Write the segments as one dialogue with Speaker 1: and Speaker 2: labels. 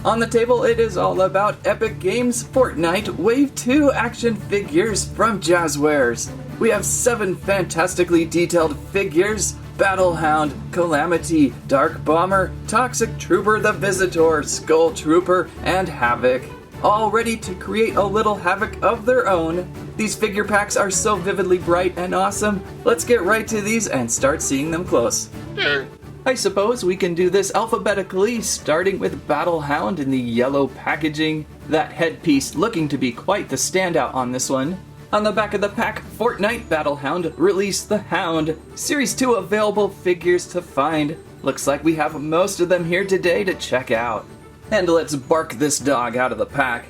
Speaker 1: On the table, it is all about Epic Games Fortnite Wave 2 action figures from Jazwares. We have 7 fantastically detailed figures: Battle Hound, Calamity, Dark Bomber, Toxic Trooper the Visitor, Skull Trooper, and Havoc. All ready to create a little havoc of their own. These figure packs are so vividly bright and awesome. Let's get right to these and start seeing them close. I suppose we can do this alphabetically, starting with Battle Hound in the yellow packaging. That headpiece looking to be quite the standout on this one. On the back of the pack, Fortnite Battle Hound, Release the Hound. Series 2 available figures to find. Looks like we have most of them here today to check out. And let's bark this dog out of the pack.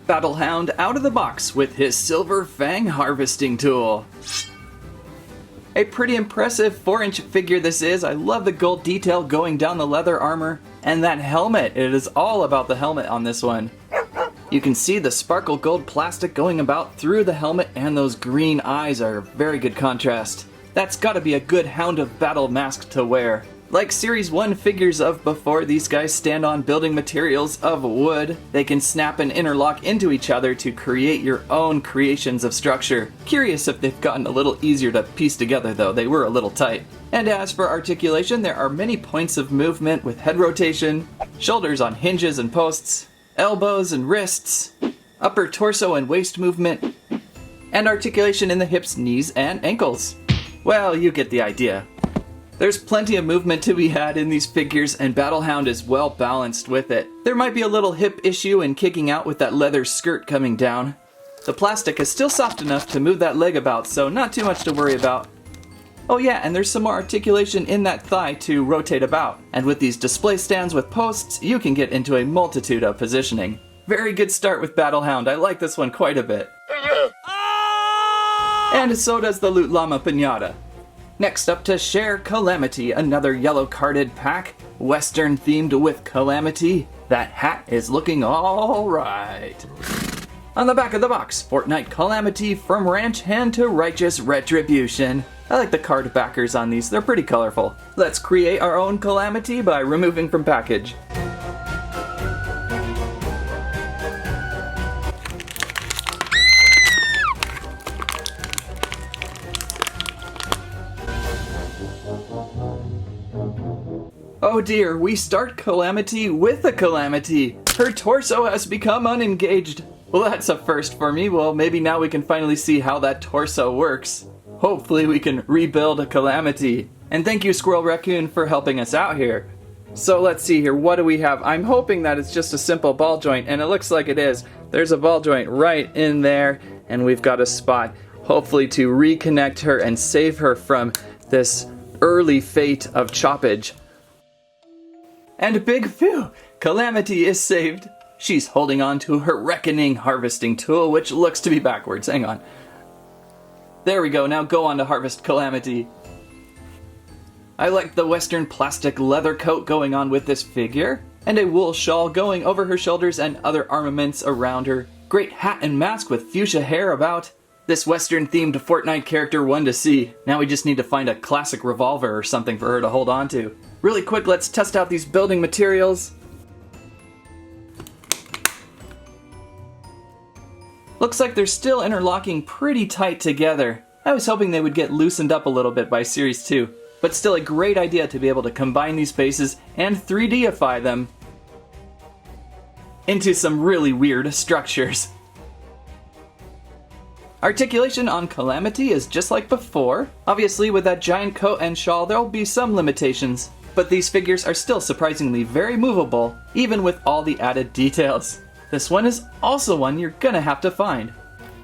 Speaker 1: Battle Hound out of the box with his silver fang harvesting tool. A pretty impressive 4-inch figure this is. I love the gold detail going down the leather armor. And that helmet, it is all about the helmet on this one. You can see the sparkle gold plastic going about through the helmet, and those green eyes are a very good contrast. That's gotta be a good Hound of Battle mask to wear. Like Series 1 figures of before, these guys stand on building materials of wood. They can snap and interlock into each other to create your own creations of structure. Curious if they've gotten a little easier to piece together though, they were a little tight. And as for articulation, there are many points of movement with head rotation, shoulders on hinges and posts, elbows and wrists, upper torso and waist movement, and articulation in the hips, knees, and ankles. Well, you get the idea. There's plenty of movement to be had in these figures, and Battle Hound is well balanced with it. There might be a little hip issue in kicking out with that leather skirt coming down. The plastic is still soft enough to move that leg about, so not too much to worry about. Oh yeah, and there's some more articulation in that thigh to rotate about. And with these display stands with posts, you can get into a multitude of positioning. Very good start with Battle Hound. I like this one quite a bit. And so does the Loot Llama Pinata. Next up to share Calamity, another yellow carded pack, Western themed with Calamity. That hat is looking alright. On the back of the box, Fortnite Calamity from Ranch Hand to Righteous Retribution. I like the card backers on these, they're pretty colorful. Let's create our own Calamity by removing from package. Oh dear, we start Calamity with a Calamity. Her torso has become unengaged. Well, that's a first for me. Well, maybe now we can finally see how that torso works. Hopefully we can rebuild a Calamity. And thank you, Squirrel Raccoon, for helping us out here. So let's see here, what do we have? I'm hoping that it's just a simple ball joint, and it looks like it is. There's a ball joint right in there, and we've got a spot, hopefully to reconnect her and save her from this early fate of choppage. And big phew! Calamity is saved. She's holding on to her reckoning harvesting tool, which looks to be backwards. Hang on. There we go, now go on to harvest Calamity. I like the Western plastic leather coat going on with this figure, and a wool shawl going over her shoulders and other armaments around her. Great hat and mask with fuchsia hair about. This Western themed Fortnite character one to see. Now we just need to find a classic revolver or something for her to hold on to. Really quick, let's test out these building materials. Looks like they're still interlocking pretty tight together. I was hoping they would get loosened up a little bit by Series 2, but still a great idea to be able to combine these pieces and 3Dify them into some really weird structures. Articulation on Calamity is just like before. Obviously with that giant coat and shawl there'll be some limitations, but these figures are still surprisingly very movable, even with all the added details. This one is also one you're gonna have to find.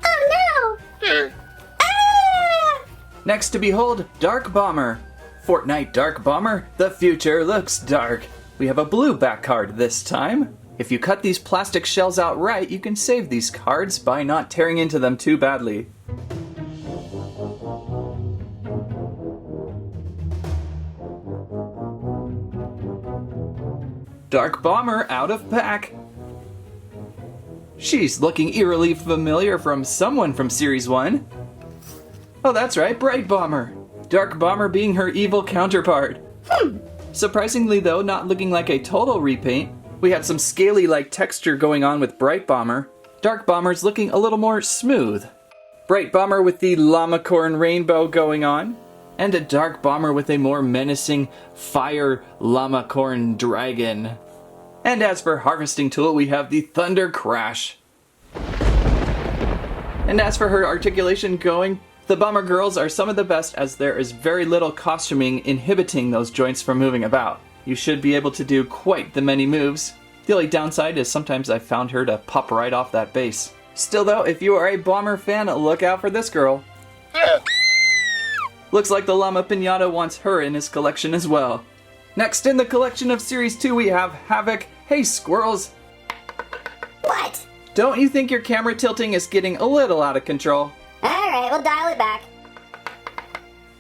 Speaker 2: Oh no!
Speaker 1: Next to behold, Dark Bomber. Fortnite Dark Bomber, the future looks dark. We have a blue back card this time. If you cut these plastic shells out right, you can save these cards by not tearing into them too badly. Dark Bomber out of pack. She's looking eerily familiar from someone from Series 1. Oh, that's right, Bright Bomber. Dark Bomber being her evil counterpart. Surprisingly though, not looking like a total repaint. We had some scaly-like texture going on with Bright Bomber. Dark Bomber's looking a little more smooth. Bright Bomber with the Llamacorn rainbow going on. And a Dark Bomber with a more menacing fire Llamacorn dragon. And as for Harvesting Tool, we have the Thunder Crash. And as for her articulation going, the Bomber Girls are some of the best as there is very little costuming inhibiting those joints from moving about. You should be able to do quite the many moves. The only downside is sometimes I've found her to pop right off that base. Still though, if you are a Bomber fan, look out for this girl. Looks like the Llama Pinata wants her in his collection as well. Next in the collection of Series 2 we have Havoc. Hey squirrels!
Speaker 2: What?
Speaker 1: Don't you think your camera tilting is getting a little out of control?
Speaker 2: Alright, we'll dial it back.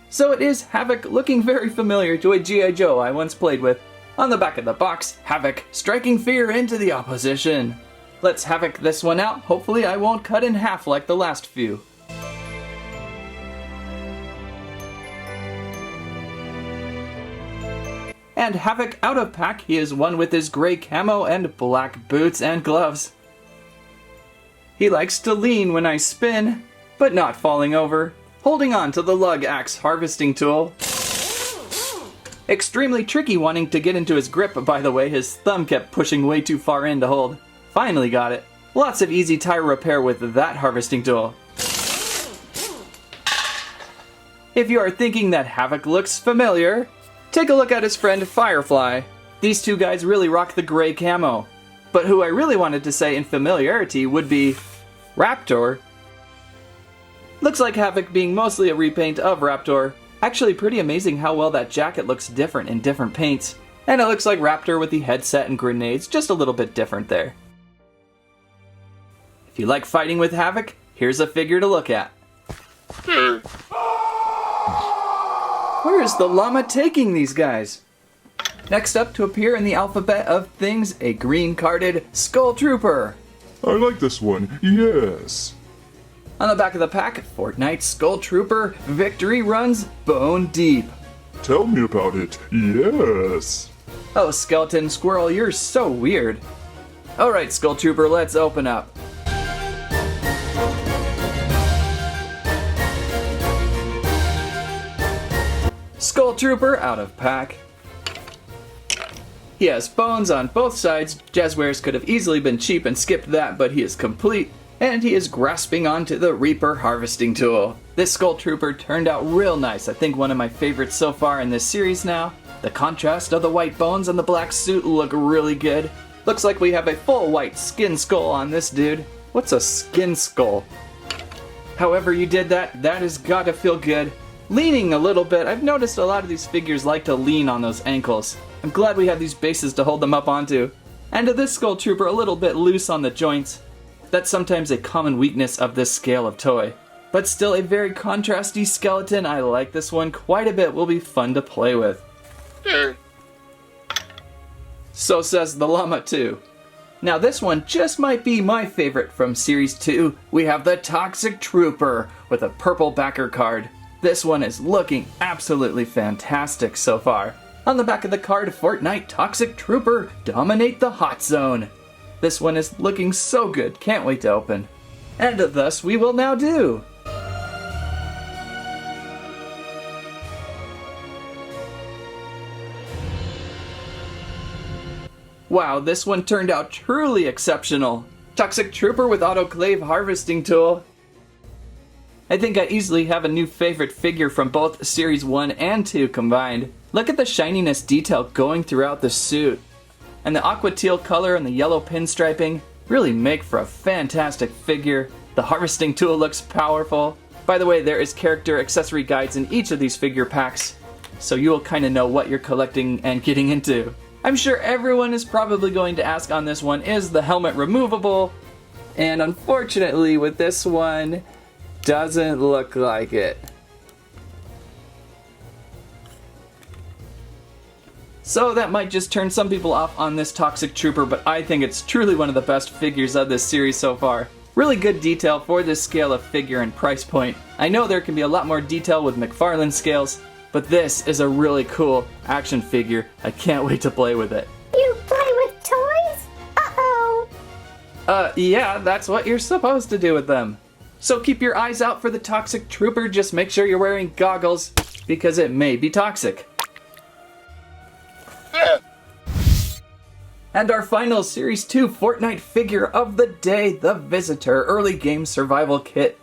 Speaker 1: So it is Havoc, looking very familiar to a G.I. Joe I once played with. On the back of the box, Havoc striking fear into the opposition. Let's Havoc this one out. Hopefully I won't cut in half like the last few. And Havoc out of pack, he is one with his gray camo and black boots and gloves. He likes to lean when I spin, but not falling over. Holding on to the lug axe harvesting tool. Extremely tricky wanting to get into his grip, by the way, his thumb kept pushing way too far in to hold. Finally got it. Lots of easy tire repair with that harvesting tool. If you are thinking that Havoc looks familiar, take a look at his friend Firefly. These two guys really rock the gray camo. But who I really wanted to say in familiarity would be Raptor. Looks like Havoc being mostly a repaint of Raptor. Actually pretty amazing how well that jacket looks different in different paints. And it looks like Raptor with the headset and grenades, just a little bit different there. If you like fighting with Havoc, here's a figure to look at. Where is the llama taking these guys? Next up to appear in the alphabet of things, a green-carded Skull Trooper.
Speaker 3: I like this one, yes.
Speaker 1: On the back of the pack, Fortnite Skull Trooper victory runs bone deep.
Speaker 3: Tell me about it, yes.
Speaker 1: Oh, Skeleton Squirrel, you're so weird. Alright, Skull Trooper, let's open up. Skull Trooper out of pack. He has bones on both sides. Jazwares could have easily been cheap and skipped that, but he is complete. And he is grasping onto the Reaper harvesting tool. This Skull Trooper turned out real nice. I think one of my favorites so far in this series now. The contrast of the white bones and the black suit look really good. Looks like we have a full white skin skull on this dude. What's a skin skull? However you did that, that has gotta feel good. Leaning a little bit. I've noticed a lot of these figures like to lean on those ankles. I'm glad we have these bases to hold them up onto. And to this Skull Trooper a little bit loose on the joints. That's sometimes a common weakness of this scale of toy. But still a very contrasty skeleton. I like this one quite a bit. Will be fun to play with. So says the llama too. Now this one just might be my favorite from Series 2. We have the Toxic Trooper with a purple backer card. This one is looking absolutely fantastic so far. On the back of the card, Fortnite Toxic Trooper dominate the hot zone. This one is looking so good, can't wait to open. And thus we will now do. Wow, this one turned out truly exceptional. Toxic Trooper with autoclave harvesting tool. I think I easily have a new favorite figure from both Series 1 and 2 combined. Look at the shininess detail going throughout the suit. And the aqua teal color and the yellow pinstriping really make for a fantastic figure. The harvesting tool looks powerful. By the way, there is character accessory guides in each of these figure packs, so you will kind of know what you're collecting and getting into. I'm sure everyone is probably going to ask on this one, is the helmet removable? And unfortunately with this one, doesn't look like it. So that might just turn some people off on this Toxic Trooper, but I think it's truly one of the best figures of this series so far. Really good detail for this scale of figure and price point. I know there can be a lot more detail with McFarlane scales, but this is a really cool action figure. I can't wait to play with it.
Speaker 2: You play with toys? Uh-oh.
Speaker 1: Yeah, that's what you're supposed to do with them. So keep your eyes out for the toxic trooper, just make sure you're wearing goggles, because it may be toxic. And our final Series 2 Fortnite figure of the day, the Visitor Early Game Survival Kit,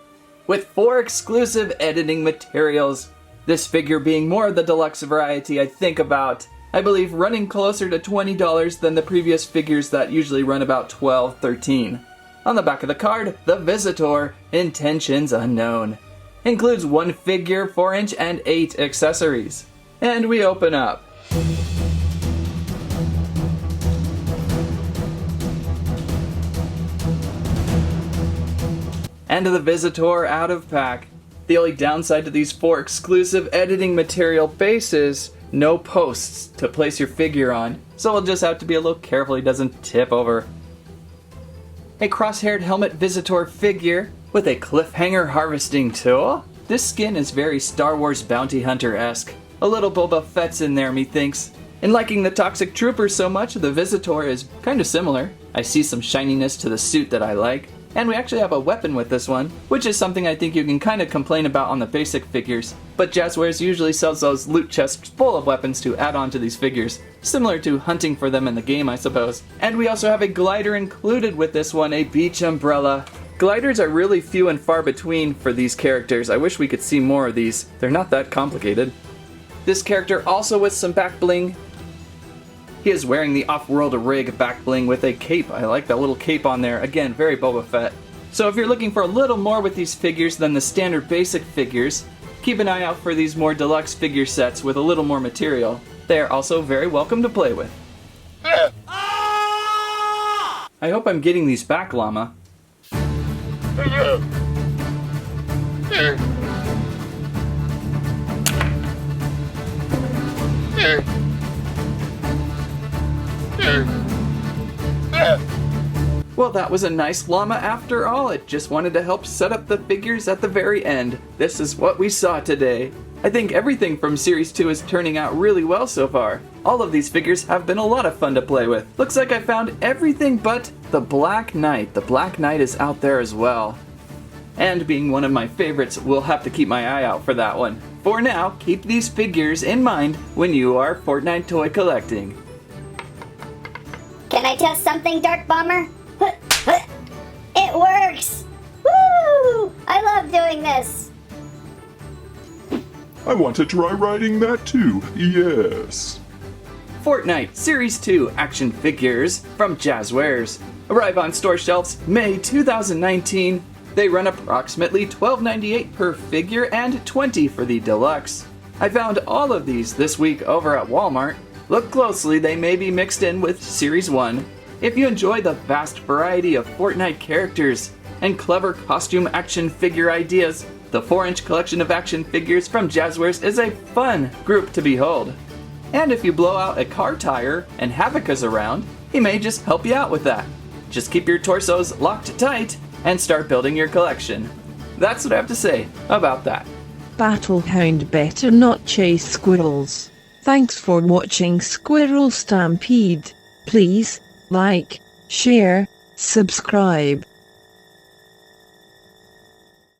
Speaker 1: with 4 exclusive editing materials. This figure being more of the deluxe variety I think about, I believe running closer to $20 than the previous figures that usually run about $12, $13. On the back of the card, the Visitor, intentions unknown. Includes 1 figure, 4-inch, and 8 accessories. And we open up. And the Visitor out of pack. The only downside to these 4 exclusive editing material bases, no posts to place your figure on, so we'll just have to be a little careful he doesn't tip over. A cross-haired helmet Visitor figure with a cliffhanger harvesting tool. This skin is very Star Wars bounty hunter-esque. A little Boba Fett's in there, methinks. In liking the Toxic Trooper so much, the Visitor is kind of similar. I see some shininess to the suit that I like. And we actually have a weapon with this one, which is something I think you can kind of complain about on the basic figures. But Jazwares usually sells those loot chests full of weapons to add on to these figures, similar to hunting for them in the game, I suppose. And we also have a glider included with this one, a beach umbrella. Gliders are really few and far between for these characters. I wish we could see more of these. They're not that complicated. This character also with some back bling. He is wearing the off-world rig back bling with a cape. I like that little cape on there. Again, very Boba Fett. So if you're looking for a little more with these figures than the standard basic figures, keep an eye out for these more deluxe figure sets with a little more material. They are also very welcome to play with. I hope I'm getting these back, llama. Well, that was a nice llama after all. It just wanted to help set up the figures at the very end. This is what we saw today. I think everything from Series 2 is turning out really well so far. All of these figures have been a lot of fun to play with. Looks like I found everything but the Black Knight. The Black Knight is out there as well. And being one of my favorites, we'll have to keep my eye out for that one. For now, keep these figures in mind when you are Fortnite toy collecting.
Speaker 2: Can I test something, Dark Bomber? It works! Woo! I love doing this.
Speaker 3: I want to try riding that too, yes.
Speaker 1: Fortnite Series 2 action figures from Jazwares. Arrive on store shelves May 2019. They run approximately $12.98 per figure and $20 for the deluxe. I found all of these this week over at Walmart. Look closely, they may be mixed in with Series 1. If you enjoy the vast variety of Fortnite characters and clever costume action figure ideas, the 4-inch collection of action figures from Jazwares is a fun group to behold. And if you blow out a car tire and Havoc is around, he may just help you out with that. Just keep your torsos locked tight and start building your collection. That's what I have to say about that.
Speaker 4: Battle Hound better not chase squirrels. Thanks for watching Squirrel Stampede. Please like, share, subscribe.